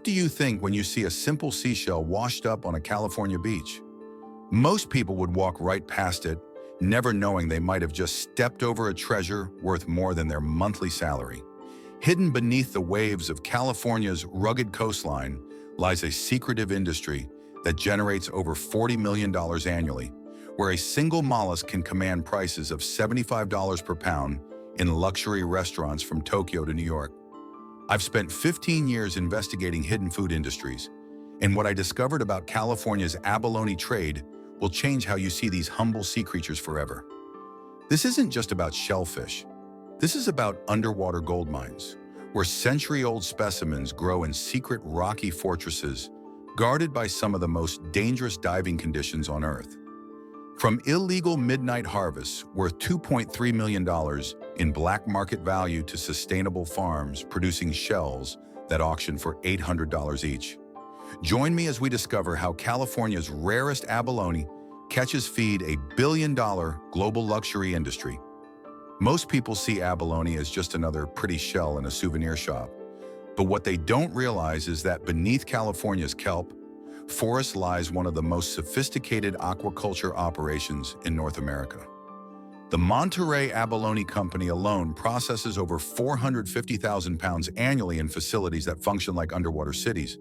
What do you think when you see a simple seashell washed up on a California beach? Most people would walk right past it, never knowing they might have just stepped over a treasure worth more than their monthly salary. Hidden beneath the waves of California's rugged coastline lies a secretive industry that generates over $40 million annually, where a single mollusk can command prices of $75 per pound in luxury restaurants from Tokyo to New York. I've spent 15 years investigating hidden food industries, and what I discovered about California's abalone trade will change how you see these humble sea creatures forever. This isn't just about shellfish. This is about underwater gold mines, where century-old specimens grow in secret rocky fortresses guarded by some of the most dangerous diving conditions on Earth. From illegal midnight harvests worth $2.3 million in black market value to sustainable farms producing shells that auction for $800 each. Join me as we discover how California's rarest abalone catches feed a billion-dollar global luxury industry. Most people see abalone as just another pretty shell in a souvenir shop. But what they don't realize is that beneath California's kelp forest lies one of the most sophisticated aquaculture operations in North America. The Monterey Abalone Company alone processes over 450,000 pounds annually in facilities that function like underwater cities.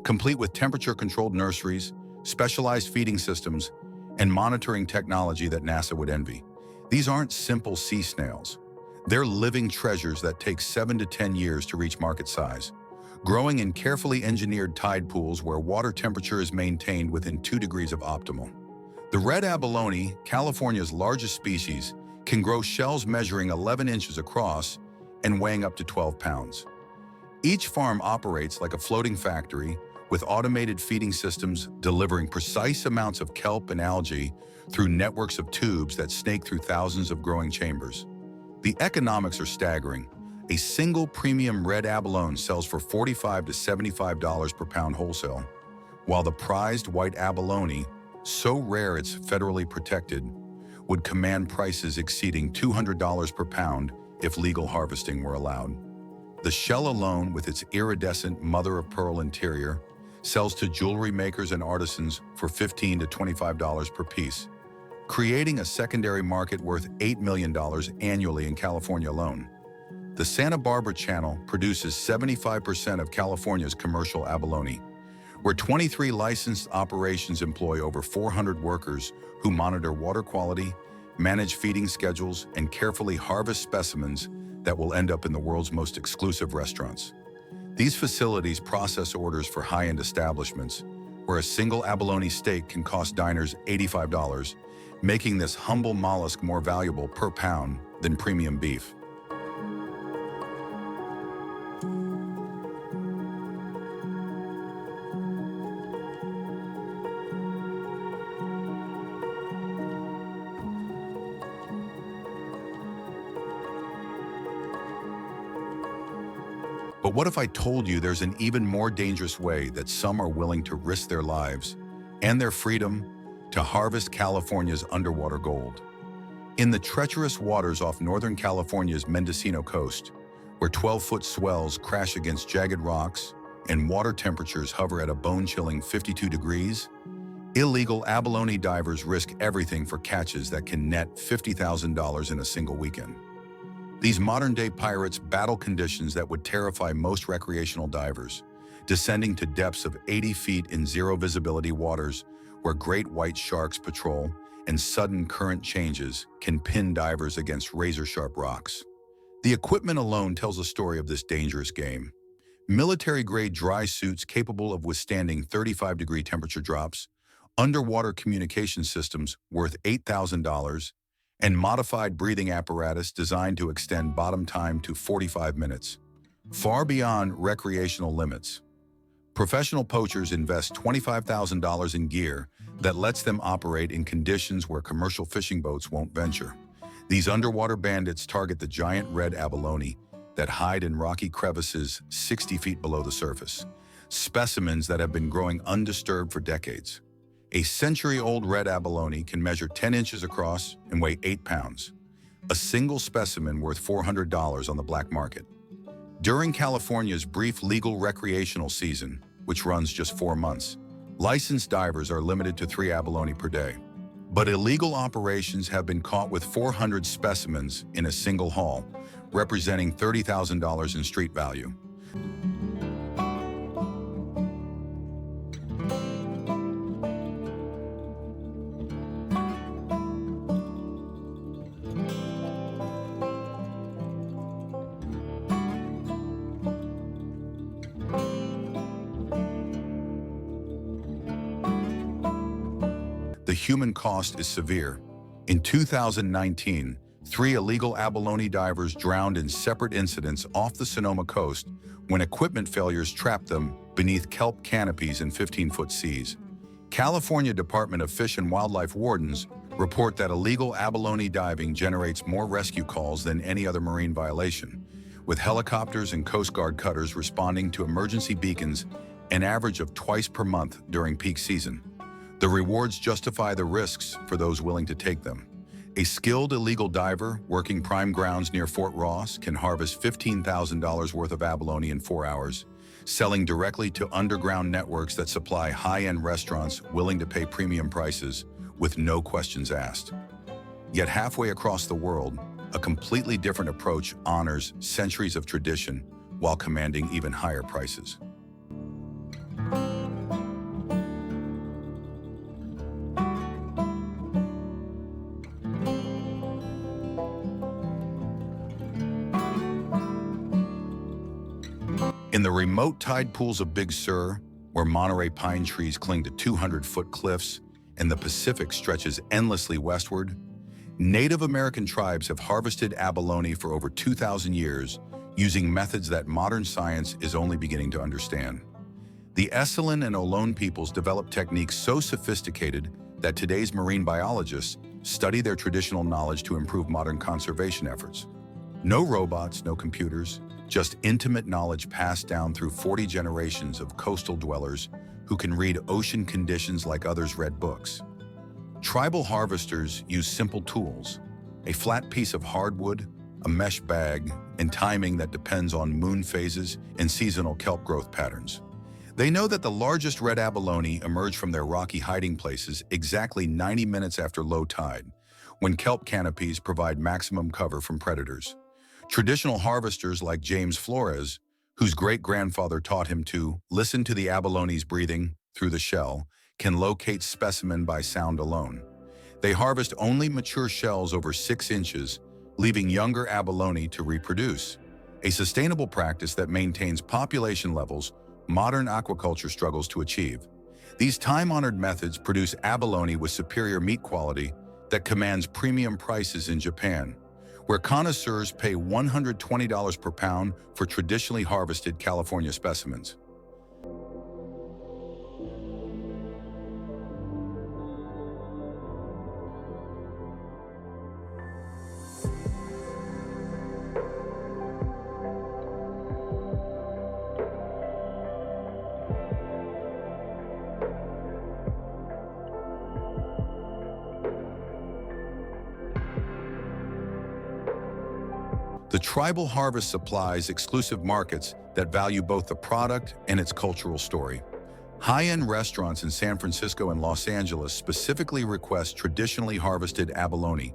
Complete with temperature-controlled nurseries, specialized feeding systems, and monitoring technology that NASA would envy. These aren't simple sea snails. They're living treasures that take 7 to 10 years to reach market size, growing in carefully engineered tide pools where water temperature is maintained within 2 degrees of optimal. The red abalone, California's largest species, can grow shells measuring 11 inches across and weighing up to 12 pounds. Each farm operates like a floating factory, with automated feeding systems delivering precise amounts of kelp and algae through networks of tubes that snake through thousands of growing chambers. The economics are staggering. A single premium red abalone sells for $45 to $75 per pound wholesale, while the prized white abalone, so rare it's federally protected, would command prices exceeding $200 per pound if legal harvesting were allowed. The shell alone, with its iridescent mother-of-pearl interior, sells to jewelry makers and artisans for $15 to $25 per piece, creating a secondary market worth $8 million annually in California alone. The Santa Barbara Channel produces 75% of California's commercial abalone, where 23 licensed operations employ over 400 workers who monitor water quality, manage feeding schedules, and carefully harvest specimens that will end up in the world's most exclusive restaurants. These facilities process orders for high-end establishments, where a single abalone steak can cost diners $85, making this humble mollusk more valuable per pound than premium beef. But what if I told you there's an even more dangerous way that some are willing to risk their lives and their freedom to harvest California's underwater gold? In the treacherous waters off Northern California's Mendocino coast, where 12-foot swells crash against jagged rocks and water temperatures hover at a bone-chilling 52 degrees, illegal abalone divers risk everything for catches that can net $50,000 in a single weekend. These modern-day pirates battle conditions that would terrify most recreational divers, descending to depths of 80 feet in zero-visibility waters where great white sharks patrol, and sudden current changes can pin divers against razor-sharp rocks. The equipment alone tells a story of this dangerous game. Military-grade dry suits capable of withstanding 35-degree temperature drops, underwater communication systems worth $8,000, and modified breathing apparatus designed to extend bottom time to 45 minutes, far beyond recreational limits. Professional poachers invest $25,000 in gear that lets them operate in conditions where commercial fishing boats won't venture. These underwater bandits target the giant red abalone, that hide in rocky crevices 60 feet below the surface, specimens that have been growing undisturbed for decades. A century-old red abalone can measure 10 inches across and weigh 8 pounds, a single specimen worth $400 on the black market. During California's brief legal recreational season, which runs just 4 months, licensed divers are limited to 3 abalone per day. But illegal operations have been caught with 400 specimens in a single haul, representing $30,000 in street value. The human cost is severe. In 2019, 3 illegal abalone divers drowned in separate incidents off the Sonoma coast when equipment failures trapped them beneath kelp canopies in 15-foot seas. California Department of Fish and Wildlife wardens report that illegal abalone diving generates more rescue calls than any other marine violation, with helicopters and Coast Guard cutters responding to emergency beacons an average of twice per month during peak season. The rewards justify the risks for those willing to take them. A skilled illegal diver working prime grounds near Fort Ross can harvest $15,000 worth of abalone in 4 hours, selling directly to underground networks that supply high-end restaurants willing to pay premium prices with no questions asked. Yet halfway across the world, a completely different approach honors centuries of tradition while commanding even higher prices. In the remote tide pools of Big Sur, where Monterey pine trees cling to 200-foot cliffs and the Pacific stretches endlessly westward, Native American tribes have harvested abalone for over 2,000 years using methods that modern science is only beginning to understand. The Esselen and Ohlone peoples developed techniques so sophisticated that today's marine biologists study their traditional knowledge to improve modern conservation efforts. No robots, no computers, just intimate knowledge passed down through 40 generations of coastal dwellers who can read ocean conditions like others read books. Tribal harvesters use simple tools, a flat piece of hardwood, a mesh bag, and timing that depends on moon phases and seasonal kelp growth patterns. They know that the largest red abalone emerge from their rocky hiding places exactly 90 minutes after low tide, when kelp canopies provide maximum cover from predators. Traditional harvesters like James Flores, whose great-grandfather taught him to listen to the abalone's breathing through the shell, can locate specimen by sound alone. They harvest only mature shells over 6 inches, leaving younger abalone to reproduce, a sustainable practice that maintains population levels modern aquaculture struggles to achieve. These time-honored methods produce abalone with superior meat quality that commands premium prices in Japan, where connoisseurs pay $120 per pound for traditionally harvested California specimens. The tribal harvest supplies exclusive markets that value both the product and its cultural story. High-end restaurants in San Francisco and Los Angeles specifically request traditionally harvested abalone,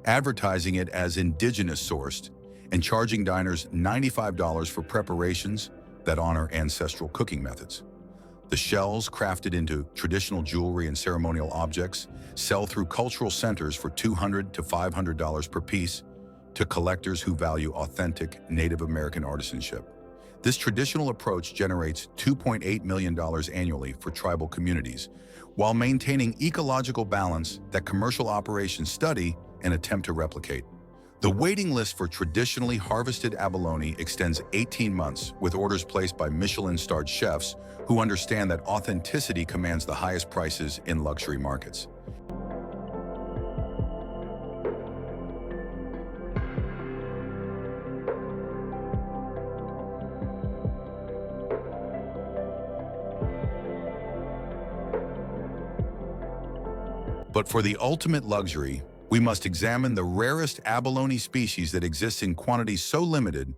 advertising it as indigenous-sourced and charging diners $95 for preparations that honor ancestral cooking methods. The shells, crafted into traditional jewelry and ceremonial objects, sell through cultural centers for $200 to $500 per piece, to collectors who value authentic Native American artisanship. This traditional approach generates $2.8 million annually for tribal communities, while maintaining ecological balance that commercial operations study and attempt to replicate. The waiting list for traditionally harvested abalone extends 18 months, with orders placed by Michelin-starred chefs who understand that authenticity commands the highest prices in luxury markets. But for the ultimate luxury, we must examine the rarest abalone species that exists in quantities so limited,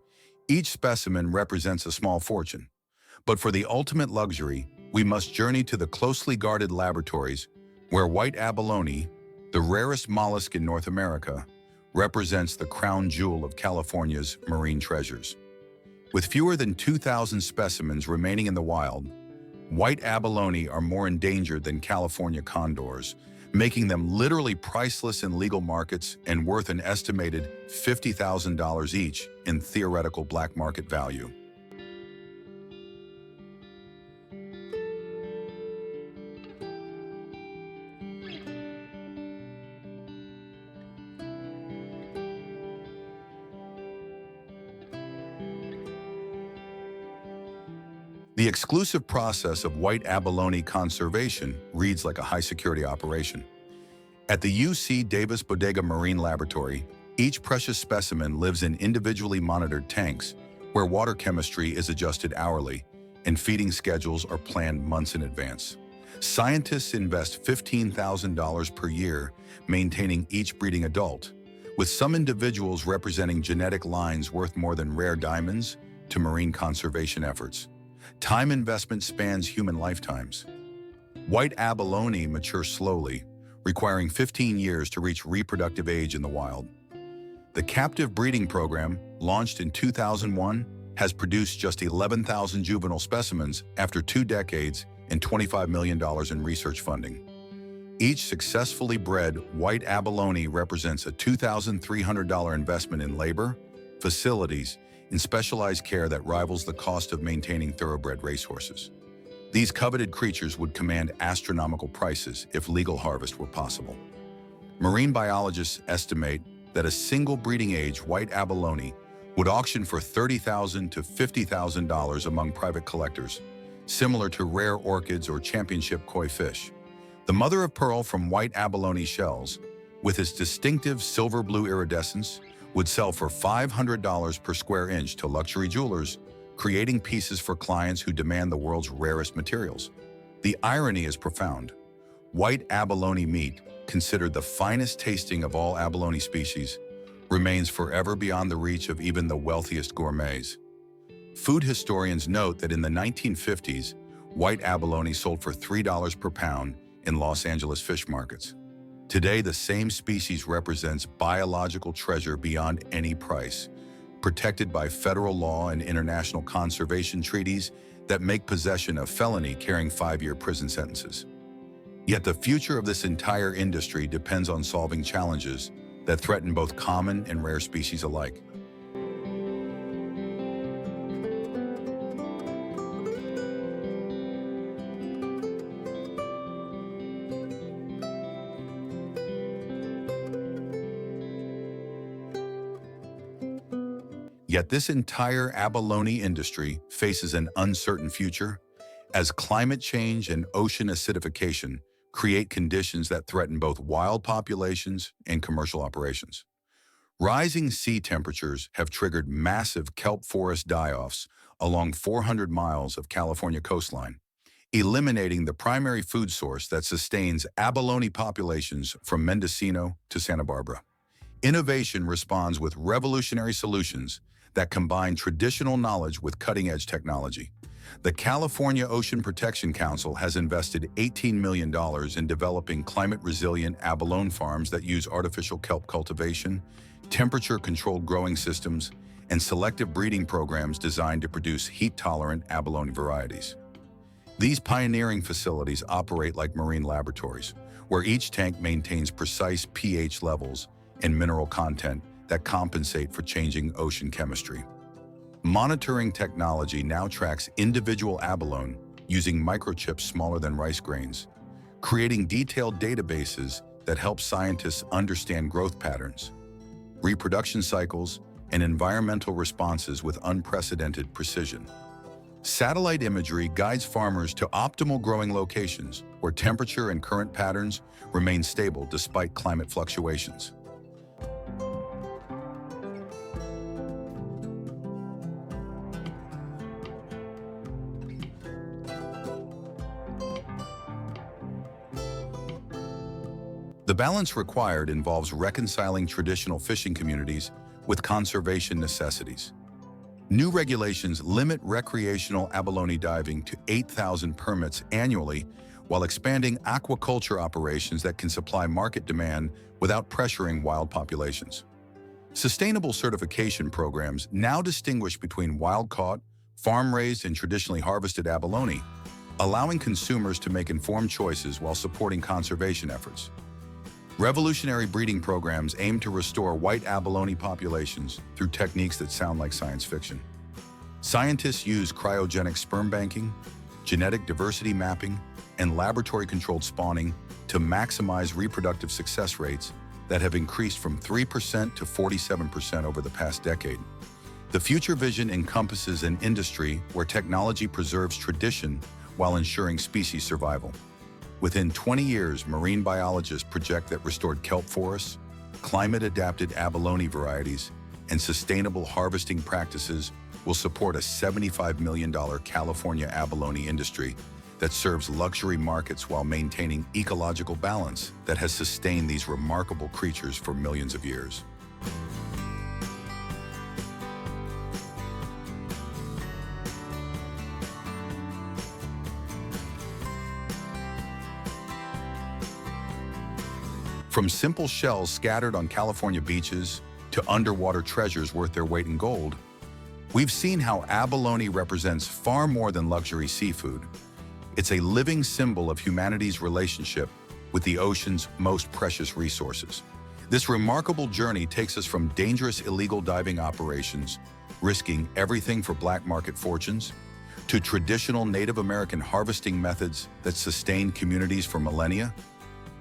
each specimen represents a small fortune. But for the ultimate luxury, we must journey to the closely guarded laboratories where white abalone, the rarest mollusk in North America, represents the crown jewel of California's marine treasures. With fewer than 2,000 specimens remaining in the wild, white abalone are more endangered than California condors, making them literally priceless in legal markets and worth an estimated $50,000 each in theoretical black market value. The exclusive process of white abalone conservation reads like a high-security operation. At the UC Davis Bodega Marine Laboratory, each precious specimen lives in individually monitored tanks where water chemistry is adjusted hourly and feeding schedules are planned months in advance. Scientists invest $15,000 per year maintaining each breeding adult, with some individuals representing genetic lines worth more than rare diamonds to marine conservation efforts. Time investment spans human lifetimes. White abalone mature slowly, requiring 15 years to reach reproductive age in the wild. The captive breeding program, launched in 2001, has produced just 11,000 juvenile specimens after 2 decades and $25 million in research funding. Each successfully bred white abalone represents a $2,300 investment in labor, facilities, and specialized care that rivals the cost of maintaining thoroughbred racehorses. These coveted creatures would command astronomical prices if legal harvest were possible. Marine biologists estimate that a single breeding age white abalone would auction for $30,000 to $50,000 among private collectors, similar to rare orchids or championship koi fish. The mother of pearl from white abalone shells, with its distinctive silver-blue iridescence, would sell for $500 per square inch to luxury jewelers, creating pieces for clients who demand the world's rarest materials. The irony is profound. White abalone meat, considered the finest tasting of all abalone species, remains forever beyond the reach of even the wealthiest gourmets. Food historians note that in the 1950s, white abalone sold for $3 per pound in Los Angeles fish markets. Today, the same species represents biological treasure beyond any price, protected by federal law and international conservation treaties that make possession a felony carrying 5-year prison sentences. Yet the future of this entire industry depends on solving challenges that threaten both common and rare species alike. Yet this entire abalone industry faces an uncertain future as climate change and ocean acidification create conditions that threaten both wild populations and commercial operations. Rising sea temperatures have triggered massive kelp forest die-offs along 400 miles of California coastline, eliminating the primary food source that sustains abalone populations from Mendocino to Santa Barbara. Innovation responds with revolutionary solutions that combine traditional knowledge with cutting-edge technology. The California Ocean Protection Council has invested $18 million in developing climate-resilient abalone farms that use artificial kelp cultivation, temperature-controlled growing systems, and selective breeding programs designed to produce heat-tolerant abalone varieties. These pioneering facilities operate like marine laboratories, where each tank maintains precise pH levels and mineral content that compensate for changing ocean chemistry. Monitoring technology now tracks individual abalone using microchips smaller than rice grains, creating detailed databases that help scientists understand growth patterns, reproduction cycles, and environmental responses with unprecedented precision. Satellite imagery guides farmers to optimal growing locations where temperature and current patterns remain stable despite climate fluctuations. The balance required involves reconciling traditional fishing communities with conservation necessities. New regulations limit recreational abalone diving to 8,000 permits annually, while expanding aquaculture operations that can supply market demand without pressuring wild populations. Sustainable certification programs now distinguish between wild-caught, farm-raised, and traditionally harvested abalone, allowing consumers to make informed choices while supporting conservation efforts. Revolutionary breeding programs aim to restore white abalone populations through techniques that sound like science fiction. Scientists use cryogenic sperm banking, genetic diversity mapping, and laboratory-controlled spawning to maximize reproductive success rates that have increased from 3% to 47% over the past decade. The future vision encompasses an industry where technology preserves tradition while ensuring species survival. Within 20 years, marine biologists project that restored kelp forests, climate-adapted abalone varieties, and sustainable harvesting practices will support a $75 million California abalone industry that serves luxury markets while maintaining ecological balance that has sustained these remarkable creatures for millions of years. From simple shells scattered on California beaches to underwater treasures worth their weight in gold, we've seen how abalone represents far more than luxury seafood. It's a living symbol of humanity's relationship with the ocean's most precious resources. This remarkable journey takes us from dangerous illegal diving operations, risking everything for black market fortunes, to traditional Native American harvesting methods that sustain communities for millennia,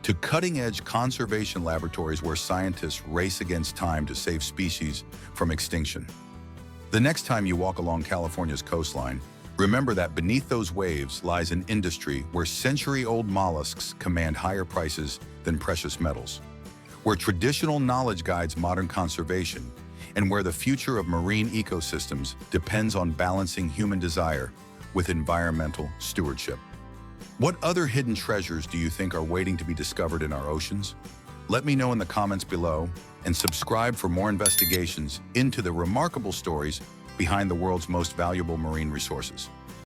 to cutting-edge conservation laboratories where scientists race against time to save species from extinction. The next time you walk along California's coastline, remember that beneath those waves lies an industry where century-old mollusks command higher prices than precious metals, where traditional knowledge guides modern conservation, and where the future of marine ecosystems depends on balancing human desire with environmental stewardship. What other hidden treasures do you think are waiting to be discovered in our oceans? Let me know in the comments below, and subscribe for more investigations into the remarkable stories behind the world's most valuable marine resources.